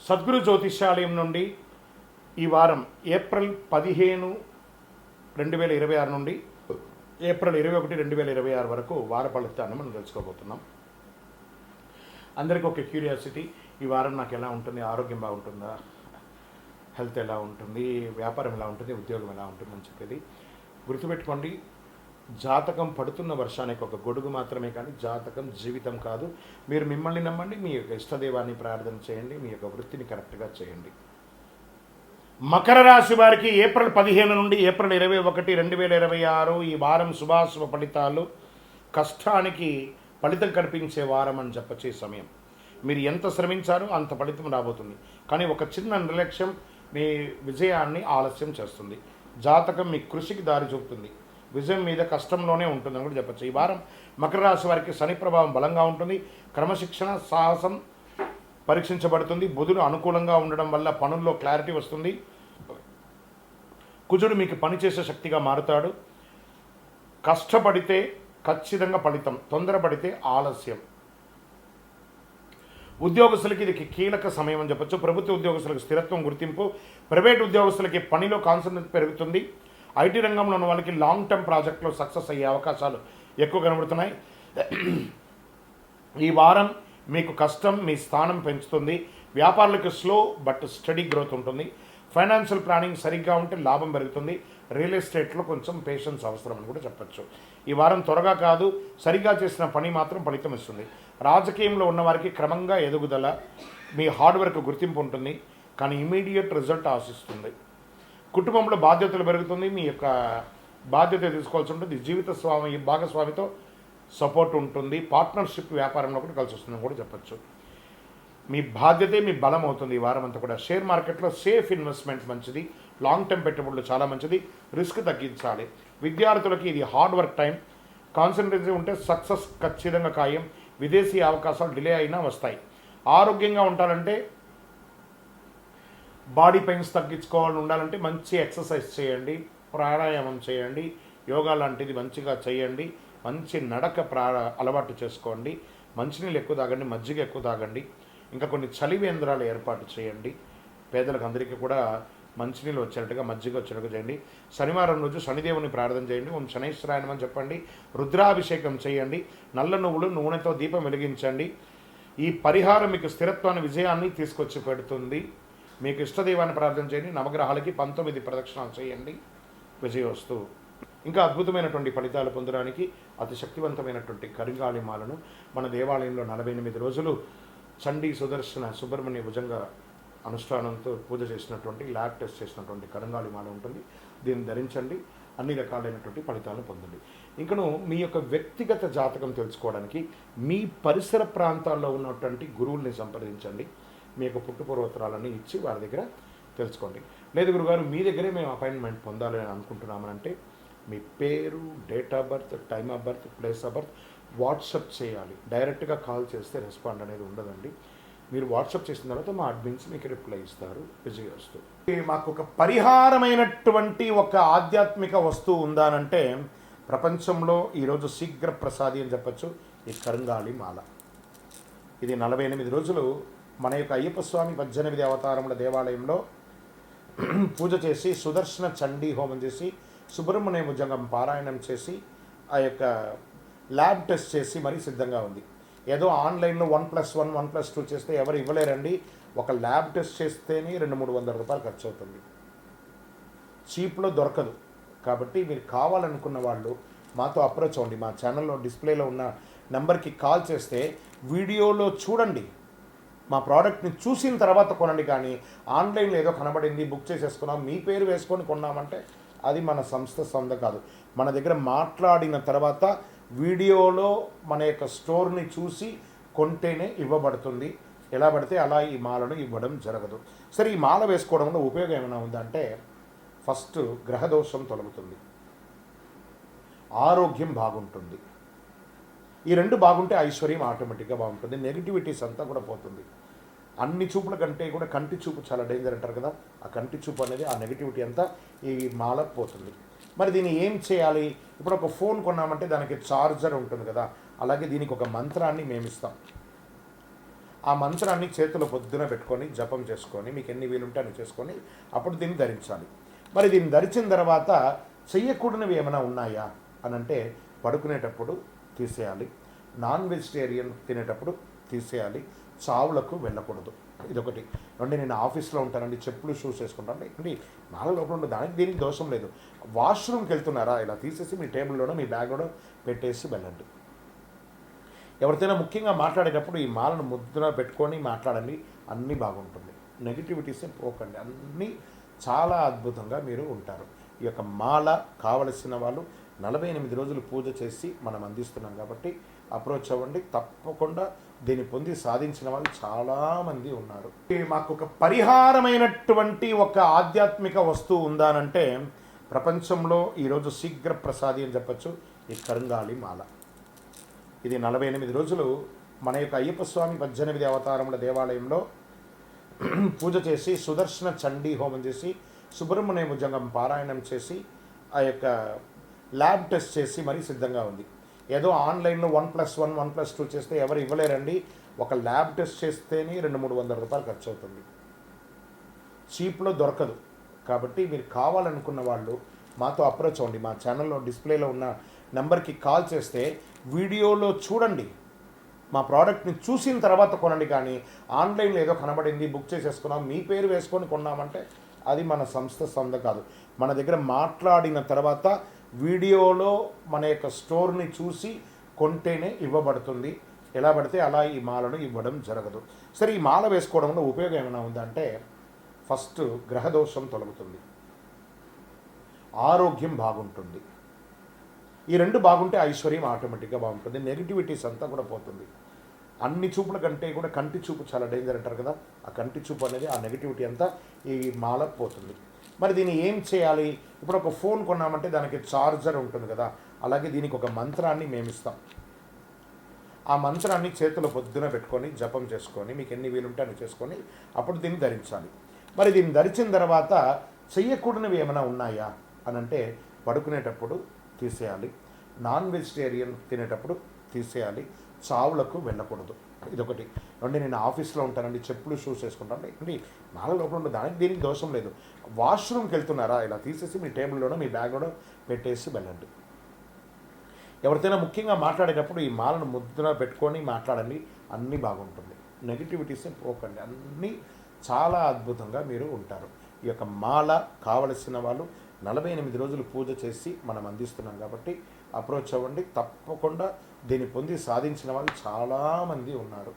సద్గురు జ్యోతిష్యాలయం నుండి ఈ వారం ఏప్రిల్ 15, 2026 నుండి ఏప్రిల్ 21, 2026 వరకు వార ఫలితాన్ని మనం తెలుసుకోబోతున్నాం. అందరికీ ఒక క్యూరియాసిటీ, ఈ వారం నాకు ఎలా ఉంటుంది, ఆరోగ్యం బాగుంటుందా, హెల్త్ ఎలా ఉంటుంది, వ్యాపారం ఎలా ఉంటుంది, ఉద్యోగం ఎలా ఉంటుంది అని చెప్పేది గుర్తుపెట్టుకోండి. జాతకం పడుతున్న వర్షానికి ఒక గొడుగు మాత్రమే, కానీ జాతకం జీవితం కాదు. మీరు మిమ్మల్ని నమ్మండి, మీ యొక్క ఇష్టదైవాన్ని ప్రార్థన చేయండి, మీ యొక్క వృత్తిని కరెక్ట్గా చేయండి. మకర రాశి వారికి ఏప్రిల్ 15 నుండి ఏప్రిల్ 21, 2026 ఈ వారం శుభాశుభ ఫలితాలు. కష్టానికి ఫలితం కనిపించే వారం అని చెప్పచ్చే సమయం. మీరు ఎంత శ్రమించారో అంత ఫలితం రాబోతుంది, కానీ ఒక చిన్న నిర్లక్ష్యం మీ విజయాన్ని ఆలస్యం చేస్తుంది. జాతకం మీ కృషికి దారి చూపుతుంది, విజయం మీద కష్టంలోనే ఉంటుందని కూడా చెప్పచ్చు. ఈ వారం మకర రాశి వారికి శని ప్రభావం బలంగా ఉంటుంది. క్రమశిక్షణ, సాహసం పరీక్షించబడుతుంది. బుధుడు అనుకూలంగా ఉండడం వల్ల పనుల్లో క్లారిటీ వస్తుంది. కుజుడు మీకు పనిచేసే శక్తిగా మారుతాడు. కష్టపడితే ఖచ్చితంగా ఫలితం, తొందరపడితే ఆలస్యం. ఉద్యోగస్తులకి ఇది కీలక సమయం అని చెప్పచ్చు. ప్రభుత్వ ఉద్యోగస్తులకు స్థిరత్వం, గుర్తింపు. ప్రైవేట్ ఉద్యోగస్తులకి పనిలో కాన్సన్ట్రేట్ పెరుగుతుంది. ఐటీ రంగంలో ఉన్న వాళ్ళకి లాంగ్ టర్మ్ ప్రాజెక్టులో సక్సెస్ అయ్యే అవకాశాలు ఎక్కువ కనబడుతున్నాయి. ఈ వారం మీకు కష్టం మీ స్థానం పెంచుతుంది. వ్యాపారులకు స్లో బట్ స్టడీ గ్రోత్ ఉంటుంది. ఫైనాన్షియల్ ప్లానింగ్ సరిగ్గా ఉంటే లాభం పెరుగుతుంది. రియల్ ఎస్టేట్లో కొంచెం పేషెన్స్ అవసరం అని కూడా చెప్పచ్చు. ఈ వారం త్వరగా కాదు, సరిగ్గా చేసిన పని మాత్రం ఫలితం ఇస్తుంది. రాజకీయంలో ఉన్నవారికి క్రమంగా ఎదుగుదల, మీ హార్డ్ వర్క్ గుర్తింపు ఉంటుంది, కానీ ఇమీడియట్ రిజల్ట్ ఆశిస్తుంది. కుటుంబంలో బాధ్యతలు పెరుగుతుంది, మీ యొక్క బాధ్యత తీసుకోవాల్సి ఉంటుంది. జీవిత భాగస్వామితో సపోర్ట్ ఉంటుంది. పార్ట్నర్షిప్ వ్యాపారంలో కూడా కలిసి వస్తుందని కూడా చెప్పచ్చు. మీ బాధ్యతే మీ బలం అవుతుంది ఈ వారం అంతా కూడా. షేర్ మార్కెట్లో సేఫ్ ఇన్వెస్ట్మెంట్ మంచిది. లాంగ్ టర్మ్ పెట్టుబడులు చాలా మంచిది. రిస్క్ తగ్గించాలి. విద్యార్థులకి ఇది హార్డ్ వర్క్ టైం. కాన్సన్ట్రేషన్ ఉంటే సక్సెస్ ఖచ్చితంగా ఖాయం. విదేశీ అవకాశాలు డిలే అయినా వస్తాయి. ఆరోగ్యంగా ఉండాలంటే, బాడీ పెయిన్స్ తగ్గించుకోవాలని ఉండాలంటే మంచి ఎక్సర్సైజ్ చేయండి, ప్రాణాయామం చేయండి, యోగా లాంటిది మంచిగా చేయండి, మంచి నడక అలవాటు చేసుకోండి, మంచినీళ్ళు ఎక్కువ తాగండి, మజ్జిగ ఎక్కువ తాగండి, ఇంకా కొన్ని చలివేంద్రాలు ఏర్పాటు చేయండి. పేదలకు అందరికీ కూడా మంచినీళ్ళు వచ్చేటట్టుగా, మజ్జిగ వచ్చేటట్టుగా చేయండి. శనివారం రోజు శనిదేవుని ప్రార్థన చేయండి. ఓం శనైశ్వరాయనం అని చెప్పండి. రుద్రాభిషేకం చేయండి. నల్ల నువ్వులు నూనెతో దీపం వెలిగించండి. ఈ పరిహారం మీకు స్థిరత్వాన్ని, విజయాన్ని తీసుకొచ్చి పెడుతుంది. మీకు ఇష్టదైవాన్ని ప్రార్థన చేయండి. నవగ్రహాలకి 19 ప్రదక్షిణాలు చేయండి. విజయోస్తు. ఇంకా అద్భుతమైనటువంటి ఫలితాలు పొందడానికి అతి శక్తివంతమైనటువంటి కరింగాళిమాలను మన దేవాలయంలో 48 రోజులు చండీ సుదర్శన సుబ్రహ్మణ్య భుజంగ అనుష్ఠానంతో పూజ చేసినటువంటి, ల్యాబ్ టెస్ట్ చేసినటువంటి కరింగాళిమాల ఉంటుంది. దీన్ని ధరించండి. అన్ని రకాలైనటువంటి ఫలితాలను పొందండి. ఇంకను మీ యొక్క వ్యక్తిగత జాతకం తెలుసుకోవడానికి మీ పరిసర ప్రాంతాల్లో ఉన్నటువంటి గురువుల్ని సంప్రదించండి. మీ యొక్క పుట్టుపూర్వోత్తరాలన్నీ ఇచ్చి వారి దగ్గర తెలుసుకోండి. లేదు గురుగారు మీ దగ్గరే మేము అపాయింట్మెంట్ పొందాలని అనుకుంటున్నామనంటే మీ పేరు, date of birth, time of birth, place of birth WhatsApp చేయాలి. డైరెక్ట్గా కాల్ చేస్తే రెస్పాండ్ అనేది ఉండదండి. మీరు వాట్సప్ చేసిన తర్వాత మా అడ్మిన్స్ మీకు రిప్లై ఇస్తారు. విజయోస్తు. మాకు ఒక పరిహారమైనటువంటి ఒక ఆధ్యాత్మిక వస్తువు ఉందానంటే ప్రపంచంలో ఈరోజు శీఘ్ర ప్రసాది అని చెప్పచ్చు. ఈ కరింగాళి మాల. ఇది 48 రోజులు మన యొక్క అయ్యప్ప స్వామి 18 అవతారముల దేవాలయంలో పూజ చేసి, సుదర్శన చండీ హోమం చేసి, సుబ్రహ్మణ్య భుజంగం పారాయణం చేసి, ఆ యొక్క ల్యాబ్ టెస్ట్ చేసి మరీ సిద్ధంగా ఉంది. ఏదో ఆన్లైన్లో 1+1, 1+2 చేస్తే ఎవరు ఇవ్వలేరండి. ఒక ల్యాబ్ టెస్ట్ చేస్తేనే 200-300 రూపాయలు ఖర్చు అవుతుంది. చీప్లో దొరకదు. కాబట్టి మీరు కావాలనుకున్న వాళ్ళు మాతో అప్రోచ్ అవ్వండి. మా ఛానల్లో డిస్ప్లేలో ఉన్న నెంబర్కి కాల్ చేస్తే వీడియోలో చూడండి, మా ప్రోడక్ట్ని చూసిన తర్వాత కొనండి. కానీ ఆన్లైన్లో ఏదో కనబడింది, బుక్ చేసేసుకున్నాం, మీ పేరు వేసుకొని కొన్నామంటే అది మన సంస్థ సొంత కాదు. మన దగ్గర మాట్లాడిన తర్వాత వీడియోలో మన యొక్క స్టోర్ని చూసి కొంటేనే ఇవ్వబడుతుంది. ఎలా పడితే అలా ఈ మాలను ఇవ్వడం జరగదు. సరే, ఈ మాల వేసుకోవడం వల్ల ఉపయోగం ఏమైనా ఉందంటే, ఫస్ట్ గ్రహదోషం తొలగుతుంది, ఆరోగ్యం బాగుంటుంది. ఈ రెండు బాగుంటే ఐశ్వర్యం ఆటోమేటిక్గా బాగుంటుంది. నెగిటివిటీస్ అంతా కూడా పోతుంది. అన్ని చూపుల కంటే కూడా కంటి చూపు చాలా డేంజర్ అంటారు కదా, ఆ కంటి చూపు అనేది, ఆ నెగిటివిటీ అంతా ఈ మాల పోతుంది. మరి దీన్ని ఏం చేయాలి? ఇప్పుడు ఒక ఫోన్ కొన్నామంటే దానికి ఛార్జర్ ఉంటుంది కదా, అలాగే దీనికి ఒక మంత్రాన్ని మేము ఇస్తాం. ఆ మంత్రాన్ని చేతిలో పొద్దున పెట్టుకొని జపం చేసుకొని మీకు ఎన్ని వీలుంటే అన్ని చేసుకొని అప్పుడు దీన్ని ధరించాలి. మరి దీన్ని ధరించిన తర్వాత చెయ్యకూడనివి ఏమైనా ఉన్నాయా అని అంటే పడుకునేటప్పుడు తీసేయాలి, నాన్ వెజిటేరియన్ తినేటప్పుడు తీసేయాలి, చావులకు వెళ్ళకూడదు. ఇదొకటి. అంటే నేను ఆఫీస్లో ఉంటానండి, చెప్పులు షూస్ వేసుకుంటాను అండి, నాలో లోపల ఉండదు, దానికి దీనికి దోషం లేదు. వాష్రూమ్కి వెళ్తున్నారా, ఇలా తీసేసి మీ టేబుల్లోనో మీ బ్యాగ్లోనో పెట్టేసి వెళ్ళండి. ఎవరితోనైనా ముఖ్యంగా మాట్లాడేటప్పుడు ఈ మాలను ముద్ర పెట్టుకొని మాట్లాడండి, అన్నీ బాగుంటుంది. నెగిటివిటీస్ని పోకండి, అన్నీ చాలా అద్భుతంగా మీరు ఉంటారు. ఈ యొక్క మాల కావలసిన వాళ్ళు 48 రోజులు పూజ చేసి మనం అందిస్తున్నాం కాబట్టి అప్రోచ్ అవ్వండి. తప్పకుండా దీన్ని పొంది సాధించిన వాళ్ళు చాలామంది ఉన్నారు. మాకు ఒక పరిహారమైనటువంటి ఒక ఆధ్యాత్మిక వస్తువు ఉందానంటే ప్రపంచంలో ఈరోజు శీఘ్ర ప్రసాది అని చెప్పచ్చు, ఈ కరుంగాళి మాల. ఇది 48 రోజులు మన యొక్క అయ్యప్ప స్వామి 18 అవతారముల దేవాలయంలో పూజ చేసి సుదర్శన చండీ హోమం చేసి సుబ్రహ్మణ్య భుజంగం పారాయణం చేసి ఆ యొక్క ల్యాబ్ టెస్ట్ చేసి మరీ సిద్ధంగా ఉంది. ఏదో ఆన్లైన్లో 1+1 1+2 చేస్తే ఎవరు ఇవ్వలేరండి. ఒక ల్యాబ్ టెస్ట్ చేస్తేనే 200-300 రూపాయలు ఖర్చు అవుతుంది, చీప్లో దొరకదు. కాబట్టి మీరు కావాలనుకున్న వాళ్ళు మాతో అప్రోచ్ అవ్వండి. మా ఛానల్లో డిస్ప్లేలో ఉన్న నెంబర్కి కాల్ చేస్తే వీడియోలో చూడండి, మా ప్రోడక్ట్ని చూసిన తర్వాత కొనండి. కానీ ఆన్లైన్లో ఏదో కనబడింది బుక్ చేసేసుకున్నాం మీ పేరు వేసుకొని కొన్నామంటే అది మన సంస్థ సొంత కాదు. మన దగ్గర మాట్లాడిన తర్వాత వీడియోలో మన యొక్క స్టోర్ని చూసి కొంటేనే ఇవ్వబడుతుంది. ఎలా పడితే అలా ఈ మాలను ఇవ్వడం జరగదు. సరే, ఈ మాల వేసుకోవడం వల్ల ఉపయోగం ఏమైనా ఉందంటే ఫస్ట్ గ్రహదోషం తొలగుతుంది, ఆరోగ్యం బాగుంటుంది. ఈ రెండు బాగుంటే ఐశ్వర్యం ఆటోమేటిక్గా బాగుంటుంది, నెగిటివిటీస్ అంతా కూడా పోతుంది. అన్ని చూపుల కంటే కూడా కంటి చూపు చాలా డేంజర్ అంటారు కదా, ఆ కంటి చూపు అనేది ఆ నెగిటివిటీ అంతా ఈ మాల పోతుంది. మరి దీన్ని ఏం చేయాలి? ఇప్పుడు ఒక ఫోన్ కొన్నామంటే దానికి ఛార్జర్ ఉంటుంది కదా, అలాగే దీనికి ఒక మంత్రాన్ని మేము ఇస్తాం. ఆ మంత్రాన్ని చేతిలో పొద్దున పెట్టుకొని జపం చేసుకొని మీకు ఎన్ని వీలుంటే అన్ని చేసుకొని అప్పుడు దీన్ని ధరించాలి. మరి దీన్ని ధరించిన తర్వాత చెయ్యకూడనివి ఏమైనా ఉన్నాయా అని అంటే పడుకునేటప్పుడు తీసేయాలి, నాన్ వెజిటేరియన్ తినేటప్పుడు తీసేయాలి, చావులకు వెళ్ళకూడదు. ఇదొకటి. అంటే నేను ఆఫీస్లో ఉంటానండి, చెప్పులు షూస్ వేసుకుంటాను అండి, నాలో లోపల ఉండదు, దానికి దీనికి దోషం లేదు. వాష్రూమ్కి వెళ్తున్నారా, ఇలా తీసేసి మీ టేబుల్లోనో మీ బ్యాగ్లోనో పెట్టేసి వెళ్ళండి. ఎవరితోనైనా ముఖ్యంగా మాట్లాడేటప్పుడు ఈ మాలను ముద్ర పెట్టుకొని మాట్లాడండి, అన్నీ బాగుంటుంది. నెగిటివిటీస్ని పోకండి, అన్నీ చాలా అద్భుతంగా మీరు ఉంటారు. ఈ యొక్క మాల కావలసిన వాళ్ళు 48 రోజులు పూజ చేసి మనం అందిస్తున్నాం కాబట్టి అప్రోచ్ అవ్వండి. తప్పకుండా దీన్ని పొంది సాధించిన వాళ్ళు చాలామంది ఉన్నారు.